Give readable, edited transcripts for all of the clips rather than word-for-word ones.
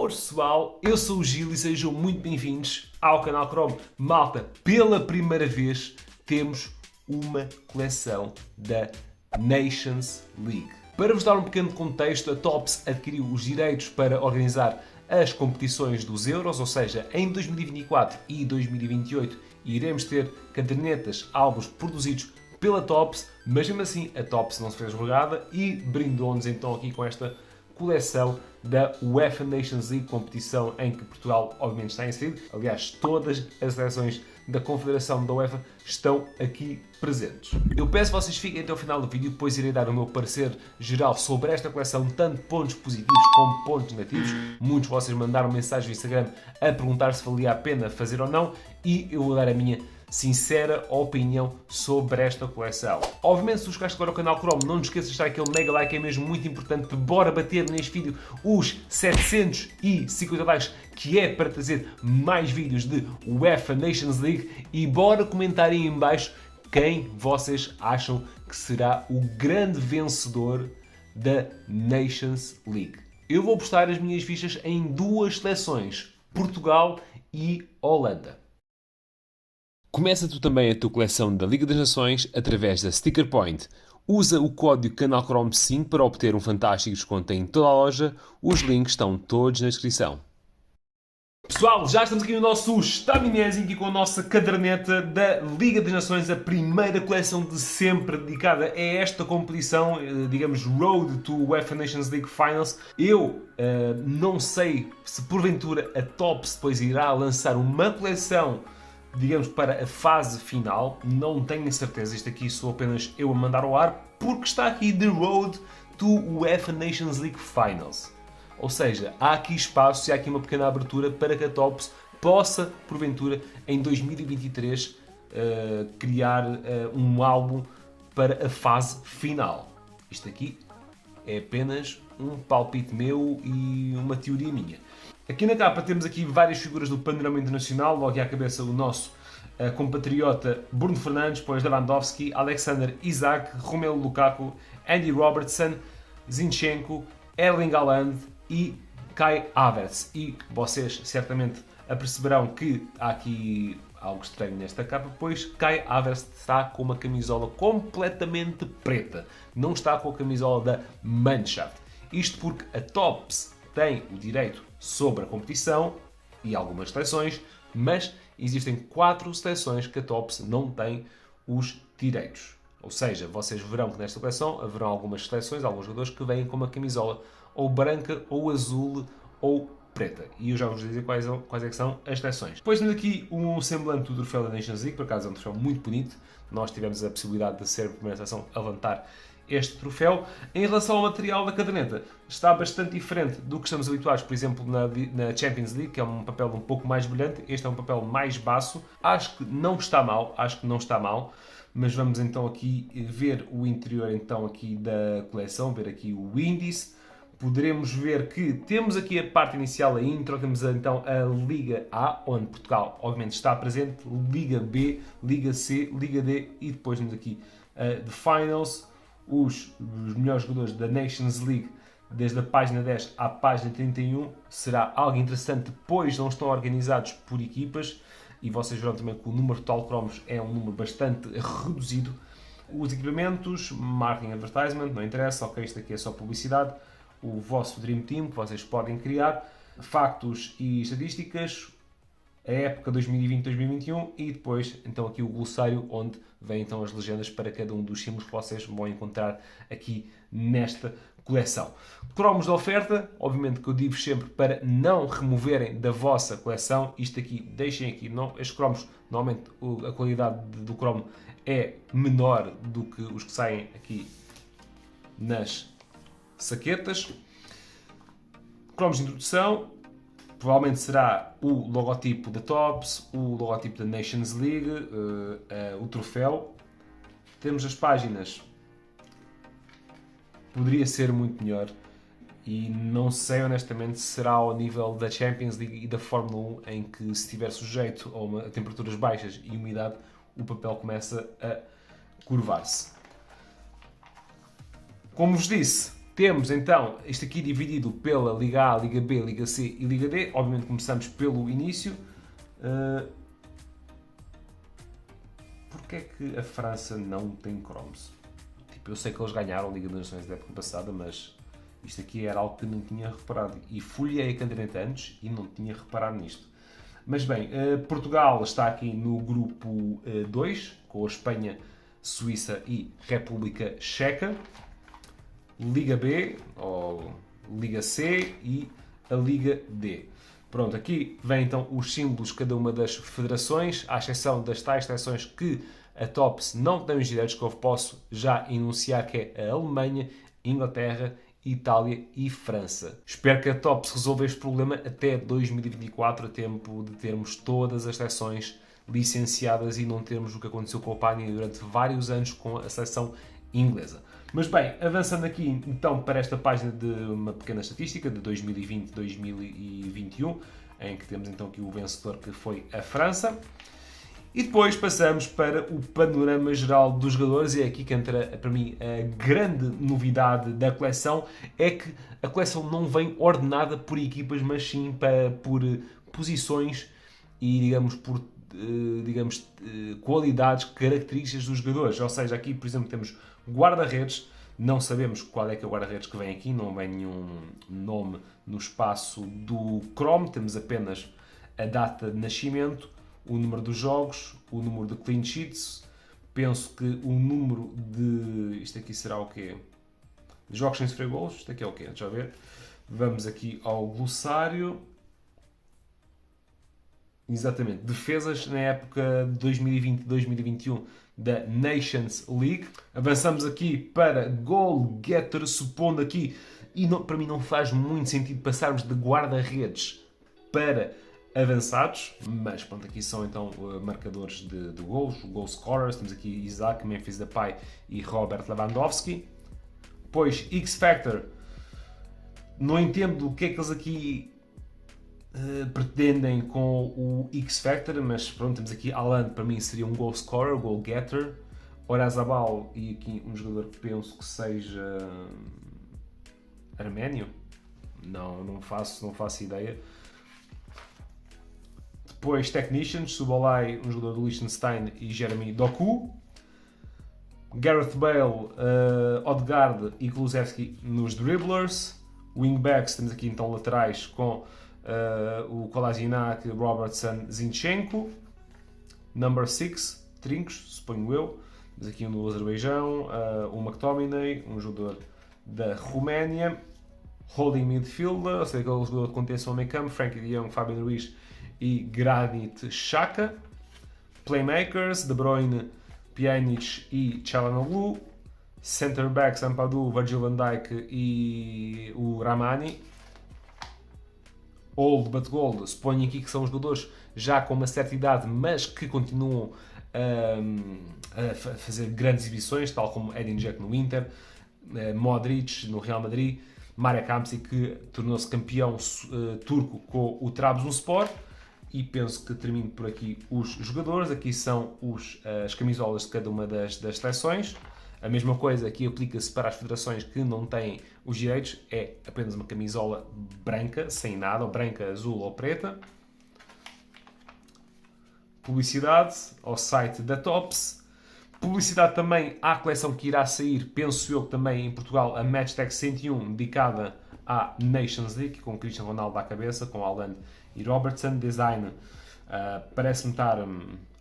Boas pessoal, eu sou o Gil e sejam muito bem-vindos ao canal Chrome. Malta, pela primeira vez temos uma coleção da Nations League. Para vos dar um pequeno contexto, a Topps adquiriu os direitos para organizar as competições dos Euros, ou seja, em 2024 e 2028 iremos ter cadernetas, álbuns produzidos pela Topps, mas mesmo assim a Topps não se fez rogada e brindou-nos então aqui com esta coleção da UEFA Nations League, competição em que Portugal obviamente está inserido. Aliás, todas as seleções da Confederação da UEFA estão aqui presentes. Eu peço que vocês fiquem até o final do vídeo, depois irei dar o meu parecer geral sobre esta coleção, tanto pontos positivos como pontos negativos. Muitos de vocês mandaram mensagem no Instagram a perguntar se valia a pena fazer ou não e eu vou dar a minha sincera opinião sobre esta coleção. Obviamente, se tu chegaste agora ao canal Chrome, não te esqueças de deixar aquele mega like, é mesmo muito importante. Bora bater neste vídeo os 750 likes, que é para trazer mais vídeos de UEFA Nations League, e bora comentar aí em baixo quem vocês acham que será o grande vencedor da Nations League. Eu vou postar as minhas fichas em duas seleções, Portugal e Holanda. Começa tu também a tua coleção da Liga das Nações através da Sticker Point. Usa o código CANALCHROME5 para obter um fantástico desconto em toda a loja. Os links estão todos na descrição. Pessoal, já estamos aqui no nosso Estaminésimo, aqui com a nossa caderneta da Liga das Nações, a primeira coleção de sempre dedicada a esta competição, digamos, Road to UEFA Nations League Finals. Eu não sei se porventura a Topps depois irá lançar uma coleção, digamos, para a fase final. Não tenho certeza, isto aqui sou apenas eu a mandar ao ar, porque está aqui The Road to UEFA Nations League Finals. Ou seja, há aqui espaço e há aqui uma pequena abertura para que a Topps possa, porventura, em 2023, criar um álbum para a fase final. Isto aqui é apenas um palpite meu e uma teoria minha. Aqui na capa temos aqui várias figuras do panorama internacional, logo à cabeça o nosso compatriota Bruno Fernandes, depois Lewandowski, Alexander Isak, Romelu Lukaku, Andy Robertson, Zinchenko, Erling Haaland e Kai Havertz. E vocês certamente aperceberão que há aqui algo estranho nesta capa, pois Kai Havertz está com uma camisola completamente preta, não está com a camisola da Mannschaft. Isto porque a Topps tem o direito sobre a competição e algumas seleções, mas existem 4 seleções que a Topps não tem os direitos. Ou seja, vocês verão que nesta coleção haverão algumas seleções, alguns jogadores que vêm com uma camisola ou branca, ou azul, ou preta. E eu já vos vou dizer quais é que são as seleções. Depois temos aqui um semblante do troféu da Nations League, por acaso é um troféu muito bonito. Nós tivemos a possibilidade de ser a primeira seleção a levantar este troféu. Em relação ao material da caderneta, está bastante diferente do que estamos habituados, por exemplo, na Champions League, que é um papel um pouco mais brilhante. Este é um papel mais baço. Acho que não está mal, mas vamos então aqui ver o interior então aqui da coleção, ver aqui o índice. Poderemos ver que temos aqui a parte inicial, a intro, temos então a Liga A, onde Portugal obviamente está presente, Liga B, Liga C, Liga D e depois temos aqui The Finals, os melhores jogadores da Nations League desde a página 10 à página 31. Será algo interessante, pois não estão organizados por equipas e vocês verão também que o número total de cromos é um número bastante reduzido. Os equipamentos, marketing advertisement, não interessa, ok, isto aqui é só publicidade. O vosso Dream Team que vocês podem criar, factos e estatísticas, a época 2020-2021 e depois então aqui o glossário onde vêm então as legendas para cada um dos símbolos que vocês vão encontrar aqui nesta coleção. Cromos de oferta, obviamente que eu digo sempre para não removerem da vossa coleção, isto aqui, deixem aqui, não, estes cromos, normalmente a qualidade do cromo é menor do que os que saem aqui nas saquetas. Cromos de introdução, provavelmente será o logotipo da Topps, o logotipo da Nations League, o troféu. Temos as páginas, poderia ser muito melhor e não sei honestamente se será ao nível da Champions League e da Fórmula 1, em que se estiver sujeito a temperaturas baixas e umidade, o papel começa a curvar-se. Como vos disse, Temos então isto aqui dividido pela Liga A, Liga B, Liga C e Liga D. Obviamente começamos pelo início. Porquê é que a França não tem cromos? Tipo, eu sei que eles ganharam a Liga das Nações da época passada, mas isto aqui era algo que não tinha reparado. E folhei a caderneta antes e não tinha reparado nisto. Mas bem, Portugal está aqui no grupo 2, com a Espanha, Suíça e República Checa. Liga B, ou Liga C e a Liga D. Pronto, aqui vem então os símbolos de cada uma das federações, à exceção das tais seleções que a TOPS não tem os direitos, que eu posso já enunciar, que é a Alemanha, Inglaterra, Itália e França. Espero que a TOPS resolva este problema até 2024, a tempo de termos todas as seleções licenciadas e não termos o que aconteceu com a Albânia durante vários anos com a seleção inglesa. Mas bem, avançando aqui então para esta página de uma pequena estatística de 2020-2021, em que temos então aqui o vencedor, que foi a França. E depois passamos para o panorama geral dos jogadores, e é aqui que entra para mim a grande novidade da coleção, é que a coleção não vem ordenada por equipas, mas sim por posições e por qualidades, características dos jogadores. Ou seja, aqui por exemplo temos guarda-redes, não sabemos qual é que é o guarda-redes que vem aqui, não vem nenhum nome no espaço do Chrome, temos apenas a data de nascimento, o número dos jogos, o número de clean sheets, penso que o número de... isto aqui será o quê? De jogos sem sofrer golos, isto aqui é o quê? Deixa eu ver. Vamos aqui ao glossário. Exatamente, defesas na época de 2020-2021 da Nations League. Avançamos aqui para goal getter, supondo aqui, e não, para mim não faz muito sentido passarmos de guarda-redes para avançados, mas pronto, aqui são então marcadores de gols, goal scorers. Temos aqui Isaac, Memphis Depay e Robert Lewandowski. Depois X-Factor, não entendo o que é que eles aqui pretendem com o X-Factor, mas pronto, temos aqui Haaland, para mim seria um goal scorer, goal getter. Oyarzabal, e aqui um jogador que penso que seja arménio, não faço ideia. Depois Technicians, Subolai, um jogador do Liechtenstein, e Jeremy Doku. Gareth Bale, Odegaard e Kulusevski nos dribblers. Wingbacks, temos aqui então laterais com o Kolasinac, Robertson, Zinchenko. Number 6, Trincos, suponho eu. Temos aqui um do Azerbaijão, o McTominay, um jogador da Roménia. Holding midfielder, ou seja, aquele jogador de contenção ao meio campo, Frankie de Jong, Fabian Ruiz e Granit Xhaka. Playmakers, De Bruyne, Pjanic e Çalhanoğlu. Center backs, Ampadu, Virgil van Dijk e o Ramani. Old but gold, suponho aqui que são os jogadores já com uma certa idade, mas que continuam a fazer grandes exibições, tal como Edin Dzeko no Inter, Modric no Real Madrid, Marek Hamsik, que tornou-se campeão turco com o Trabzonspor. E penso que termino por aqui os jogadores. Aqui são as camisolas de cada uma das seleções. A mesma coisa aqui aplica-se para as federações que não têm os direitos. É apenas uma camisola branca, sem nada, ou branca, azul ou preta. Publicidade ao site da TOPS. Publicidade também à coleção que irá sair, penso eu, também em Portugal, a Matchtech 101, dedicada à Nations League, com Cristiano Ronaldo à cabeça, com Haaland e Robertson. Design parece-me estar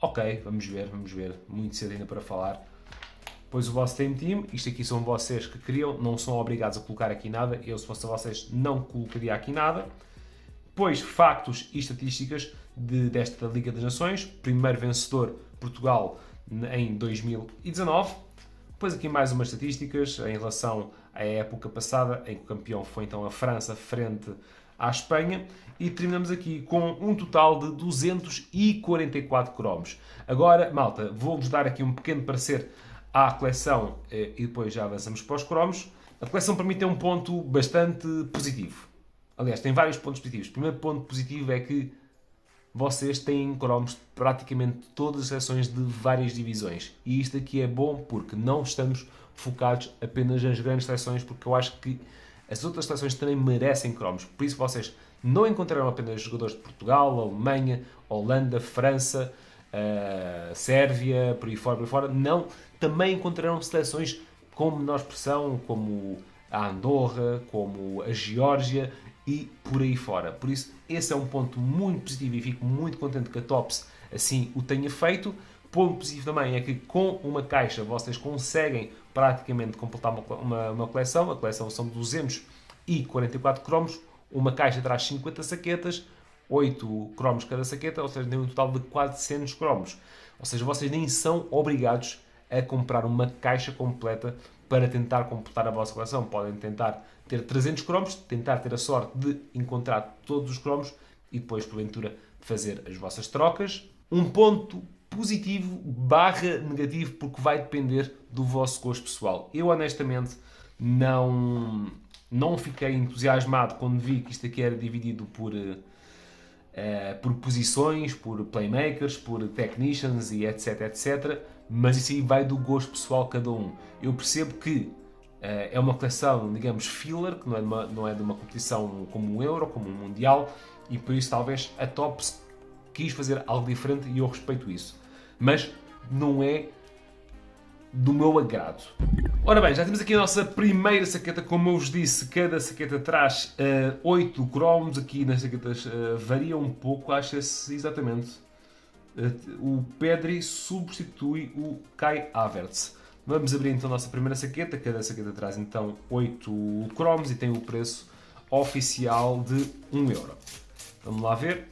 ok, vamos ver, muito cedo ainda para falar. Depois o vosso Team, isto aqui são vocês que criam, não são obrigados a colocar aqui nada, eu se fosse vocês não colocaria aqui nada. Depois factos e estatísticas desta Liga das Nações, primeiro vencedor Portugal em 2019. Depois aqui mais umas estatísticas em relação à época passada, em que o campeão foi então a França frente à Espanha. E terminamos aqui com um total de 244 cromos. Agora, malta, vou-vos dar aqui um pequeno parecer à coleção e depois já avançamos para os cromos. A coleção para mim tem um ponto bastante positivo. Aliás, tem vários pontos positivos. O primeiro ponto positivo é que vocês têm cromos de praticamente todas as seleções de várias divisões. E isto aqui é bom porque não estamos focados apenas nas grandes seleções, porque eu acho que as outras seleções também merecem cromos. Por isso vocês não encontrarão apenas jogadores de Portugal, Alemanha, Holanda, França, Sérvia, por aí fora. Não, também encontrarão seleções com menor expressão, como a Andorra, como a Geórgia e por aí fora. Por isso, esse é um ponto muito positivo e fico muito contente que a Topps assim o tenha feito. Ponto positivo também é que com uma caixa vocês conseguem praticamente completar uma coleção. A coleção são 244 cromos, uma caixa traz 50 saquetas, 8 cromos cada saqueta, ou seja, tem um total de 400 cromos. Ou seja, vocês nem são obrigados a comprar uma caixa completa para tentar completar a vossa coleção. Podem tentar ter 300 cromos, tentar ter a sorte de encontrar todos os cromos e depois, porventura, fazer as vossas trocas. Um ponto positivo / negativo, porque vai depender do vosso gosto pessoal. Eu, honestamente, não fiquei entusiasmado quando vi que isto aqui era dividido por posições, por playmakers, por technicians e etc. Mas isso aí vai do gosto pessoal de cada um. Eu percebo que é uma coleção, digamos, filler, que não é de uma competição como o Euro, como o Mundial, e por isso talvez a Topps quis fazer algo diferente e eu respeito isso. Mas não é do meu agrado. Ora bem, já temos aqui a nossa primeira saqueta. Como eu vos disse, cada saqueta traz 8 cromos. Aqui nas saquetas varia um pouco, acha-se exatamente. O Pedri substitui o Kai Havertz. Vamos abrir então a nossa primeira saqueta. Cada saqueta traz então 8 cromos e tem o preço oficial de 1 euro. Vamos lá ver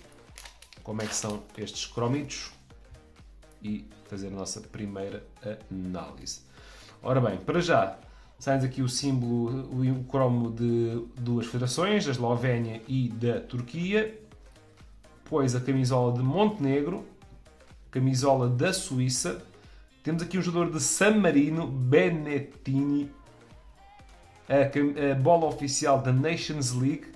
como é que são estes cromitos e fazer a nossa primeira análise. Ora bem, para já, sai-nos aqui o símbolo, o cromo de duas federações, da Eslovénia e da Turquia, depois a camisola de Montenegro, camisola da Suíça, temos aqui um jogador de San Marino, Benettini, a bola oficial da Nations League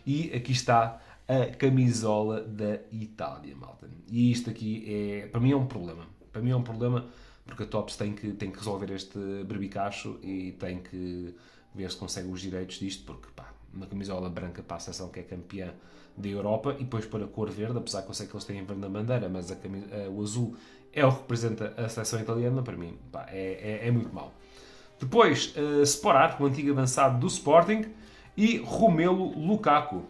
e aqui está a camisola da Itália, malta. E isto aqui para mim é um problema. Para mim é um problema porque a Topps tem que resolver este berbicacho e tem que ver se consegue os direitos disto, porque uma camisola branca para a seleção que é campeã da Europa e depois para a cor verde, apesar que eu sei que eles têm verde na bandeira, mas o azul é o que representa a seleção italiana, para mim é muito mau. Depois, Sporar, o antigo avançado do Sporting, e Romelu Lukaku.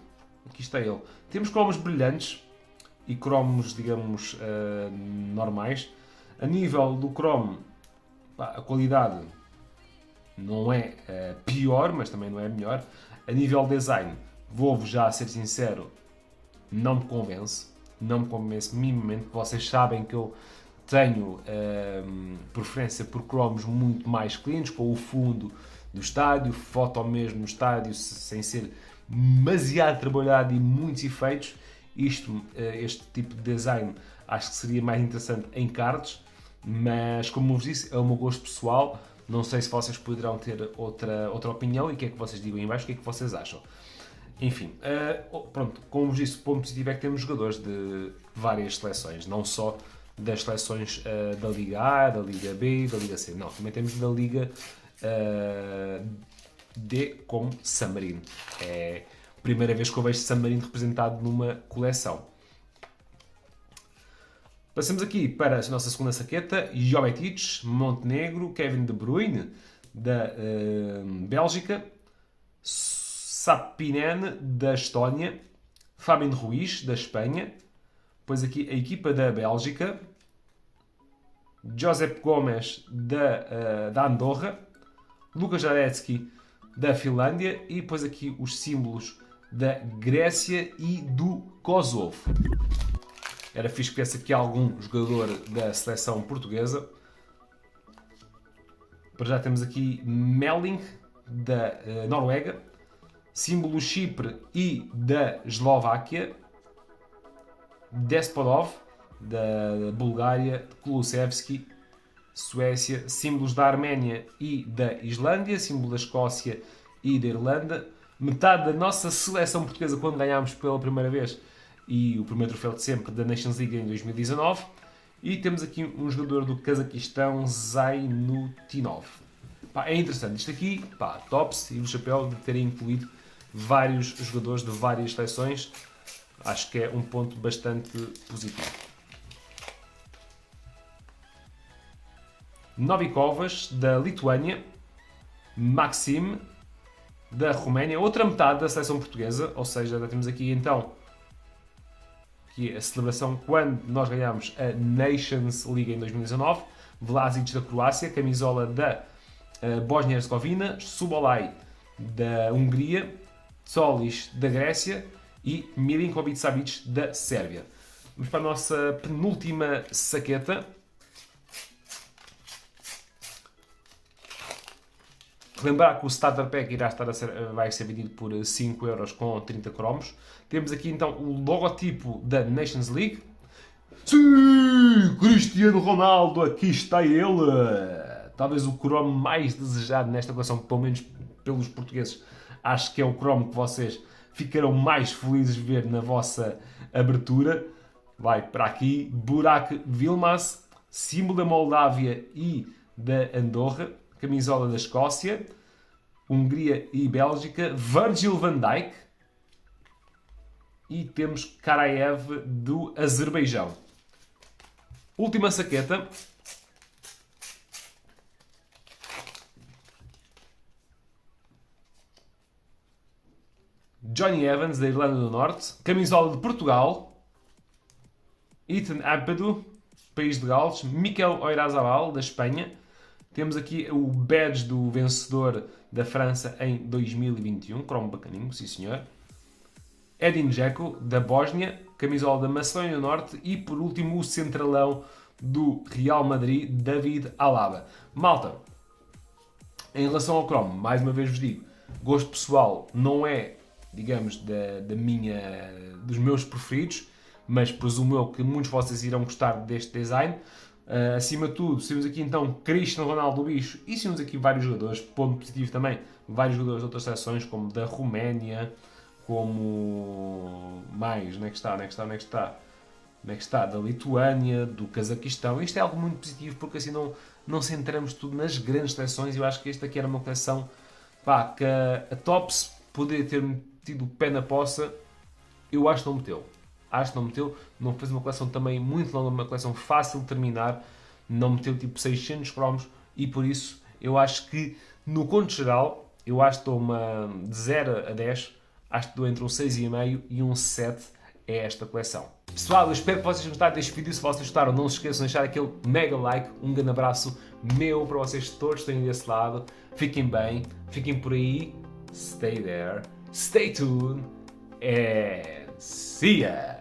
Aqui está ele. Temos cromos brilhantes e cromos, digamos, normais. A nível do cromo, a qualidade não é pior, mas também não é melhor. A nível design, vou-vos já ser sincero, não me convence. Não me convence minimamente. Vocês sabem que eu tenho preferência por cromos muito mais cleans, com o fundo do estádio, foto mesmo no estádio, sem ser demasiado trabalhado e muitos efeitos. Este tipo de design acho que seria mais interessante em cards, mas como vos disse, é o meu gosto pessoal. Não sei se vocês poderão ter outra opinião e o que é que vocês digam aí em baixo, o que é que vocês acham. Enfim, pronto, como vos disse, o ponto positivo é que temos jogadores de várias seleções, não só das seleções da Liga A, da Liga B, da Liga C, não, também temos da Liga D como San Marino. É a primeira vez que eu vejo San Marino representado numa coleção. Passamos aqui para a nossa segunda saqueta. Jovetic, Montenegro, Kevin De Bruyne, da Bélgica, Sapinen, da Estónia, Fabien Ruiz, da Espanha, depois aqui a equipa da Bélgica, Josep Gomes, da Andorra, Luka Jaretsky, da Finlândia e depois aqui os símbolos da Grécia e do Kosovo. Era fixe que tivesse aqui algum jogador da seleção portuguesa. Para já temos aqui Melling, da Noruega, símbolo Chipre e da Eslováquia, Despodov, da Bulgária, Kulusevski, Suécia, símbolos da Arménia e da Islândia, símbolo da Escócia e da Irlanda, metade da nossa seleção portuguesa quando ganhámos pela primeira vez e o primeiro troféu de sempre da Nations League em 2019, e temos aqui um jogador do Cazaquistão, Zainutinov. Pá, é interessante. Isto aqui, pá, tops e o chapéu de terem incluído vários jogadores de várias seleções. Acho que é um ponto bastante positivo. Novikovas, da Lituânia. Maxime, da Roménia. Outra metade da seleção portuguesa. Ou seja, já temos aqui então aqui a celebração quando nós ganhámos a Nations League em 2019. Vlasic, da Croácia. Camisola da Bósnia-Herzegovina. Subolai, da Hungria. Tsolis, da Grécia. E Milinkovic-Savic, da Sérvia. Vamos para a nossa penúltima saqueta. Lembrar que o Starter Pack irá vai ser vendido por 5€ com 30 cromos. Temos aqui então o logotipo da Nations League. Sim, Cristiano Ronaldo, aqui está ele. Talvez o cromo mais desejado nesta coleção, pelo menos pelos portugueses. Acho que é o cromo que vocês ficarão mais felizes de ver na vossa abertura. Vai para aqui, Burak Yilmaz, símbolo da Moldávia e da Andorra, camisola da Escócia, Hungria e Bélgica, Virgil van Dijk e temos Karaev do Azerbaijão. Última saqueta. Johnny Evans, da Irlanda do Norte. Camisola de Portugal. Ethan Ampadu, País de Gales. Mikel Oyarzabal, da Espanha. Temos aqui o badge do vencedor da França em 2021. Cromo bacaninho, sim senhor. Edin Dzeko, da Bósnia. Camisola da Macedónia do Norte. E por último o centralão do Real Madrid, David Alaba. Malta, em relação ao cromo, mais uma vez vos digo, gosto pessoal não é, digamos, dos meus preferidos, mas presumo eu que muitos de vocês irão gostar deste design. Acima de tudo, temos aqui então Cristiano Ronaldo, o bicho, e temos aqui vários jogadores, ponto positivo também, vários jogadores de outras seleções, como da Roménia, como mais, onde é que está? Da Lituânia, do Cazaquistão. Isto é algo muito positivo porque assim não centramos tudo nas grandes seleções e eu acho que esta aqui era uma coleção, pá, que a Topps poderia ter metido o pé na poça, eu acho que não meteu. Não fez uma coleção também muito longa, uma coleção fácil de terminar, não meteu tipo 600 cromos e por isso eu acho que no conto geral, eu acho que dou de 0 a 10, acho que dou entre um 6,5 e um 7 a esta coleção. Pessoal, eu espero que vocês tenham gostado deste vídeo. Se vocês gostaram, não se esqueçam de deixar aquele mega like. Um grande abraço meu para vocês todos que estão desse lado. Fiquem bem, fiquem por aí. Stay there, stay tuned and see ya!